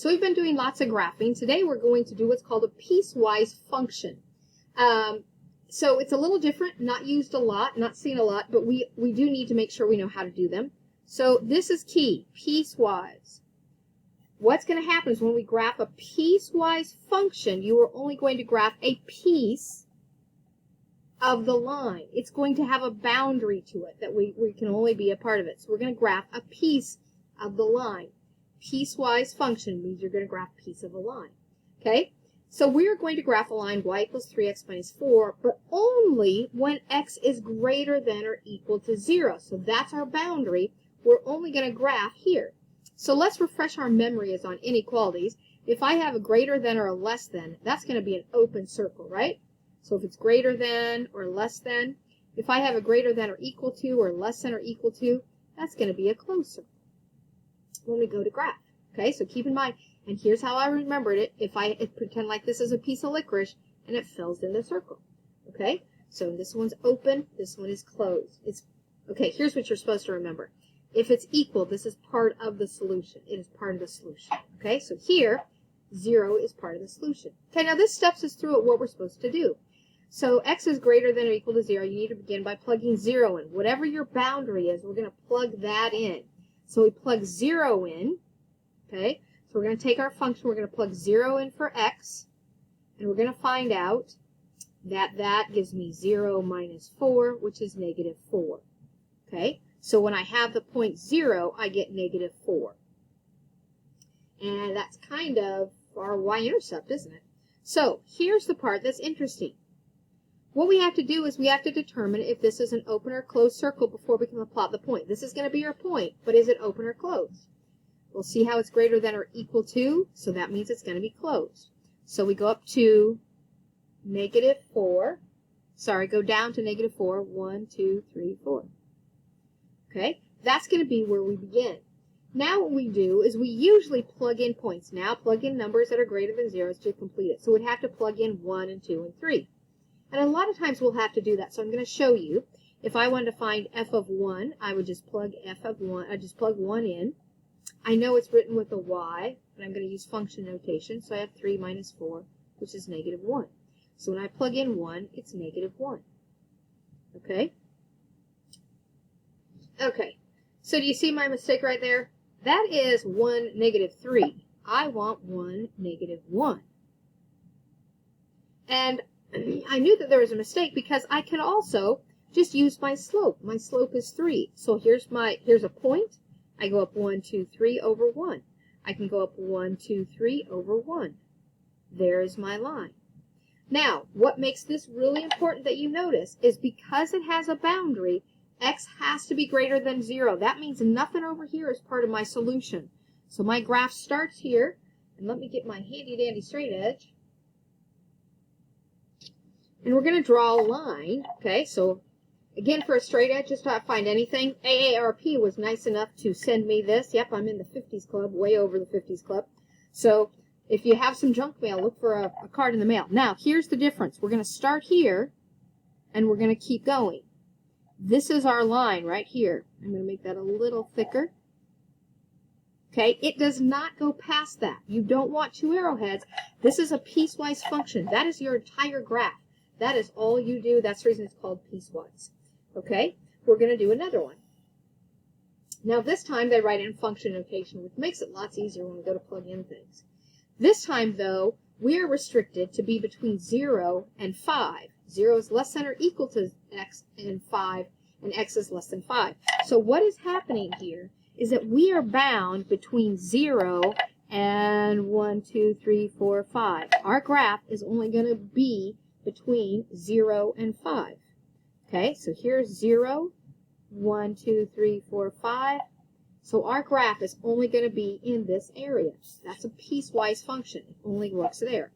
So we've been doing lots of graphing. Today we're going to do what's called a piecewise function. So it's a little different, not used a lot, not seen a lot, but we do need to make sure we know how to do them. So this is key, piecewise. What's going to happen is when we graph a piecewise function, you are only going to graph a piece of the line. It's going to have a boundary to it that we can only be a part of it. So we're going to graph a piece of the line. Piecewise function means you're going to graph a piece of a line. Okay? So we're going to graph a line y equals 3x minus 4, but only when x is greater than or equal to 0. So that's our boundary. We're only going to graph here. So let's refresh our memory as on inequalities. If I have a greater than or a less than, that's going to be an open circle, right? So if it's greater than or less than, if I have a greater than or equal to or less than or equal to, that's going to be a closed circle when we go to graph. Okay, so keep in mind, and here's how I remembered it. If I pretend like this is a piece of licorice and it fills in the circle. Okay, so this one's open, this one is closed. Okay, here's what you're supposed to remember. If it's equal, this is part of the solution. It is part of the solution. Okay, so here, 0 is part of the solution. Okay, now this steps us through what we're supposed to do. So x is greater than or equal to 0. You need to begin by plugging 0 in. Whatever your boundary is, we're going to plug that in. So we plug 0 in. Okay, so we're going to take our function, we're going to plug 0 in for x, and we're going to find out that that gives me 0 minus 4, which is negative 4. Okay, so when I have the point 0, I get negative 4. And that's kind of our y-intercept, isn't it? So here's the part that's interesting. What we have to do is we have to determine if this is an open or closed circle before we can plot the point. This is going to be our point, but is it open or closed? We'll see how it's greater than or equal to, so that means it's going to be closed. So we go up to negative 4. Sorry, go down to negative 4. 1, 2, 3, 4. Okay, that's going to be where we begin. Now what we do is we usually plug in points. Now plug in numbers that are greater than 0 to complete it. So we'd have to plug in 1 and 2 and 3. And a lot of times we'll have to do that. So I'm going to show you. If I wanted to find f of 1, I would just plug f of 1. I just plug 1 in. I know it's written with a y, but I'm going to use function notation. So I have 3 minus 4, which is negative 1. So when I plug in 1, it's negative 1. Okay? Okay. So do you see my mistake right there? That is 1, negative 3. I want 1, negative 1. And I knew that there was a mistake because I can also just use my slope. My slope is 3. So here's a point. I go up 1, 2, 3 over 1. I can go up 1, 2, 3 over 1. There's my line. Now, what makes this really important that you notice is because it has a boundary, x has to be greater than 0. That means nothing over here is part of my solution. So my graph starts here, and let me get my handy-dandy straight edge. And we're going to draw a line, okay? So again, for a straight edge, just to find anything, AARP was nice enough to send me this. Yep, I'm in the 50s club, way over the 50s club. So if you have some junk mail, look for a card in the mail. Now, here's the difference. We're going to start here, and we're going to keep going. This is our line right here. I'm going to make that a little thicker. Okay, it does not go past that. You don't want 2 arrowheads. This is a piecewise function. That is your entire graph. That is all you do. That's the reason it's called piecewise. Okay, we're going to do another one. Now this time they write in function notation, which makes it lots easier when we go to plug in things. This time, though, we are restricted to be between 0 and 5. 0 is less than or equal to x and 5, and x is less than 5. So what is happening here is that we are bound between 0 and 1, 2, 3, 4, 5. Our graph is only going to be between 0 and 5. Okay, so here's 0, 1, 2, 3, 4, 5. So our graph is only going to be in this area. That's a piecewise function. It only works there.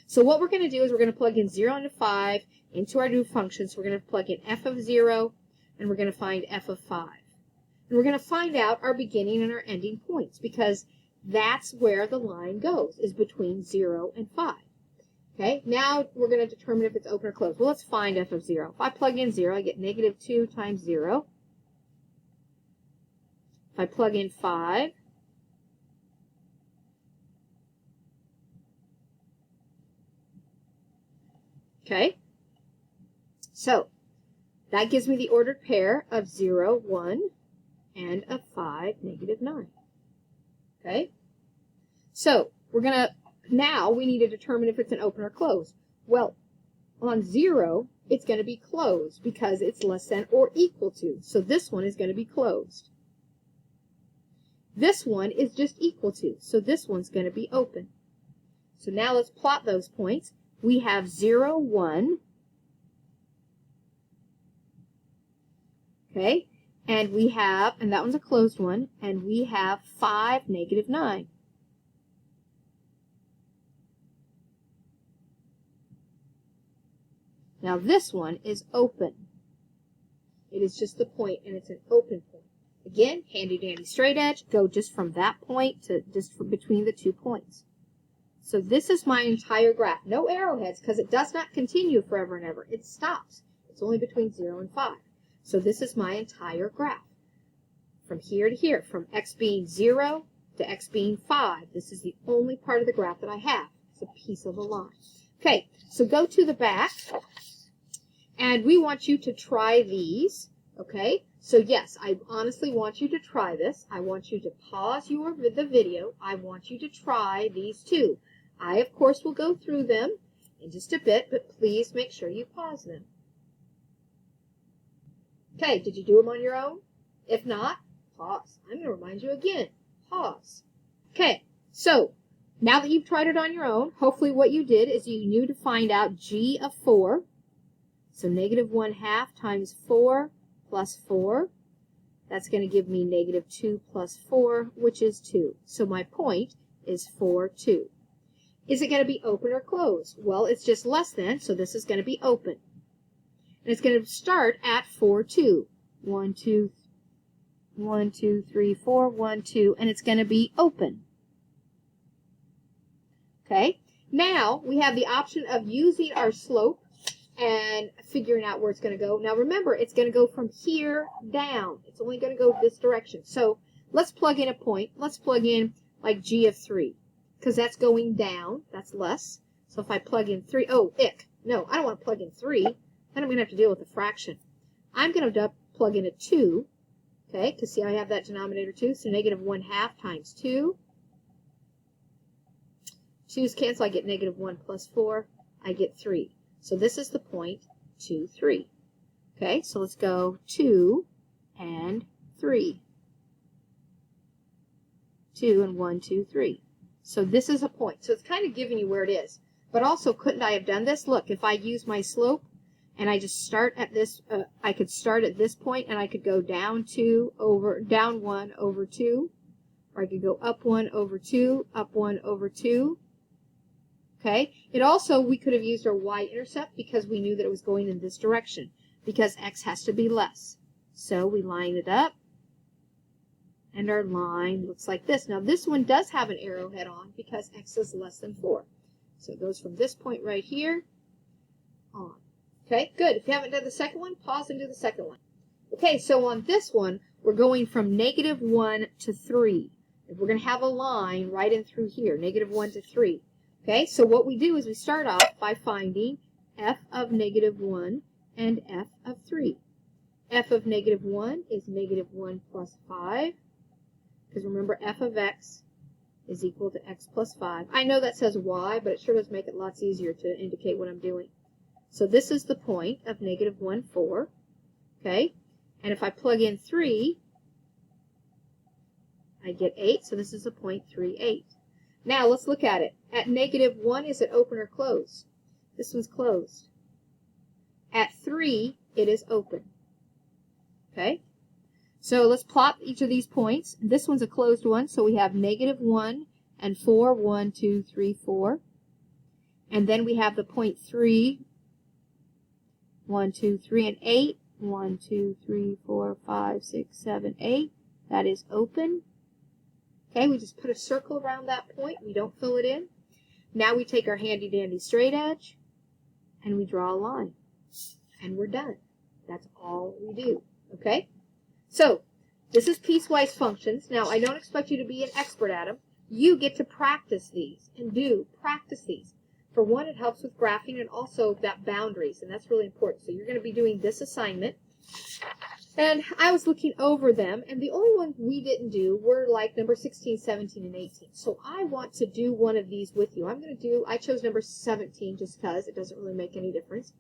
So what we're going to do is we're going to plug in 0 and 5 into our new function. So we're going to plug in f of 0, and we're going to find f of 5. And we're going to find out our beginning and our ending points, because that's where the line goes, is between 0 and 5. Okay, now we're going to determine if it's open or closed. Well, let's find f of 0. If I plug in 0, I get negative 2 times 0. If I plug in 5, Okay? So, that gives me the ordered pair of 0, 1, and of 5, negative 9. Okay? So, we're going to, now we need to determine if it's an open or closed. Well, on 0, it's going to be closed because it's less than or equal to. So this one is going to be closed. This one is just equal to. So this one's going to be open. So now let's plot those points. We have 0, 1. Okay? And we have, and that one's a closed one, and we have 5, negative 9. Now this one is open. It is just the point, and it's an open point. Again, handy dandy straight edge, go just from that point to just between the 2 points. So this is my entire graph. No arrowheads, because it does not continue forever and ever. It stops. It's only between 0 and 5. So this is my entire graph. From here to here, from x being 0 to x being 5. This is the only part of the graph that I have. It's a piece of a line. Okay, so go to the back. And we want you to try these, okay? So yes, I honestly want you to try this. I want you to pause the video. I want you to try these two. I, of course, will go through them in just a bit, but please make sure you pause them. Okay, did you do them on your own? If not, pause. I'm going to remind you again. Pause. Okay, so now that you've tried it on your own, hopefully what you did is you knew to find out g of 4. So negative 1/2 times 4 plus 4. That's going to give me negative 2 plus 4, which is 2. So my point is 4, 2. Is it going to be open or closed? Well, it's just less than, so this is going to be open. And it's going to start at 4, 2. 1, 2, 1, 2, 3, 4, 1, 2, and it's going to be open. Okay? Now, we have the option of using our slope and figuring out where it's going to go. Now remember, it's going to go from here down. It's only going to go this direction. So let's plug in a point. Let's plug in like g of 3 because that's going down. That's less. So if I plug in 3, oh, ick. No, I don't want to plug in 3. Then I'm going to have to deal with a fraction. I'm going to plug in a 2. Okay, because see I have that denominator 2. So negative 1/2 times 2. 2's cancel. I get negative 1 plus 4. I get 3. So this is the point, 2, 3. Okay, so let's go 2 and 3. 2 and 1, 2, 3. So this is a point. So it's kind of giving you where it is. But also, couldn't I have done this? Look, if I use my slope and I just start at this, I could start at this point and I could go down 1 over 2. Or I could go up 1 over 2, up 1 over 2. Okay, it also, we could have used our y-intercept because we knew that it was going in this direction because x has to be less. So we line it up and our line looks like this. Now this one does have an arrowhead on because x is less than 4. So it goes from this point right here on. Okay, good. If you haven't done the second one, pause and do the second one. Okay, so on this one, we're going from negative 1 to 3. And we're going to have a line right in through here, negative 1 to 3. Okay, so what we do is we start off by finding f of negative 1 and f of 3. F of negative 1 is negative 1 plus 5, because remember f of x is equal to x plus 5. I know that says y, but it sure does make it lots easier to indicate what I'm doing. So this is the point of negative 1, 4. Okay, and if I plug in 3, I get 8, so this is the point 3, 8. Now, let's look at it. At negative 1, is it open or closed? This one's closed. At 3, it is open. Okay? So let's plot each of these points. This one's a closed one, so we have negative 1 and 4, 1, 2, 3, 4. And then we have the point 3, 1, 2, 3, and 8. 1, 2, 3, 4, 5, 6, 7, 8. That is open. Okay, we just put a circle around that point. We don't fill it in. Now we take our handy-dandy straight edge, and we draw a line. And we're done. That's all we do. Okay? So, this is piecewise functions. Now, I don't expect you to be an expert at them. You get to practice these, and practice these. For one, it helps with graphing and also that boundaries, and that's really important. So you're going to be doing this assignment. And I was looking over them, and the only ones we didn't do were like number 16, 17, and 18. So I want to do one of these with you. I chose number 17 just because it doesn't really make any difference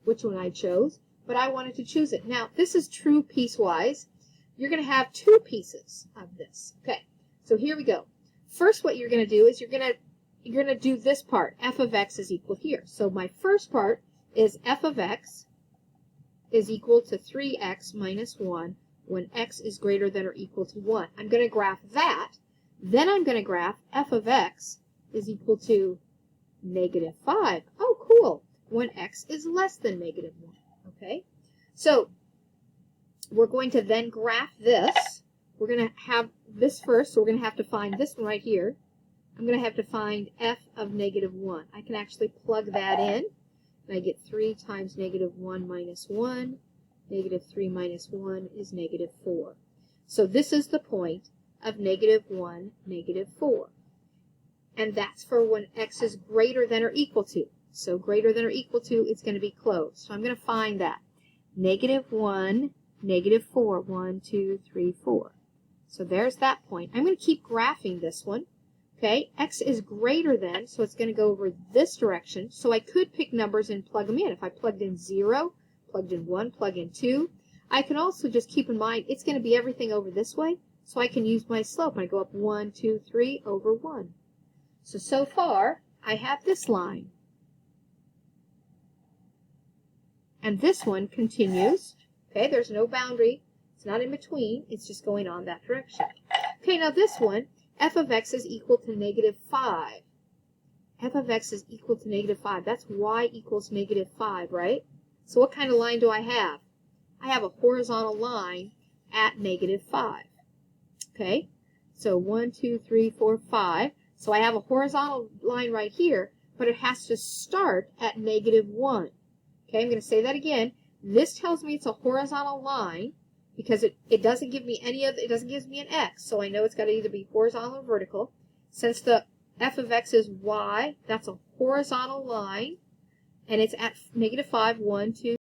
which one I chose, but I wanted to choose it. Now, this is true piecewise. You're going to have two pieces of this. Okay, so here we go. First, what you're going to do is you're going to do this part. F of x is equal here. So my first part is f of x is equal to 3x minus 1 when x is greater than or equal to 1. I'm going to graph that. Then I'm going to graph f of x is equal to negative 5. Oh, cool. When x is less than negative 1. Okay? So we're going to then graph this. We're going to have this first, so we're going to have to find this one right here. I'm going to have to find f of negative 1. I can actually plug that in. And I get 3 times negative 1 minus 1. Negative 3 minus 1 is negative 4. So this is the point of negative 1, negative 4. And that's for when x is greater than or equal to. So greater than or equal to, it's going to be closed. So I'm going to find that. Negative 1, negative 4. 1, 2, 3, 4. So there's that point. I'm going to keep graphing this one. Okay, x is greater than, so it's going to go over this direction. So I could pick numbers and plug them in. If I plugged in 0, plugged in 1, plug in 2. I can also just keep in mind it's going to be everything over this way, so I can use my slope. I go up 1, 2, 3 over 1. So far, I have this line. And this one continues. Okay, there's no boundary. It's not in between. It's just going on that direction. Okay, now this one, f of x is equal to negative 5. F of x is equal to negative 5. That's y equals negative 5, right? So what kind of line do I have? I have a horizontal line at negative 5. Okay, so 1, 2, 3, 4, 5. So I have a horizontal line right here, but it has to start at negative 1. Okay, I'm going to say that again. This tells me it's a horizontal line because it doesn't give me it doesn't give me an x, so I know it's got to either be horizontal or vertical. Since the f of x is y, that's a horizontal line, and it's at negative 5, 1, 2,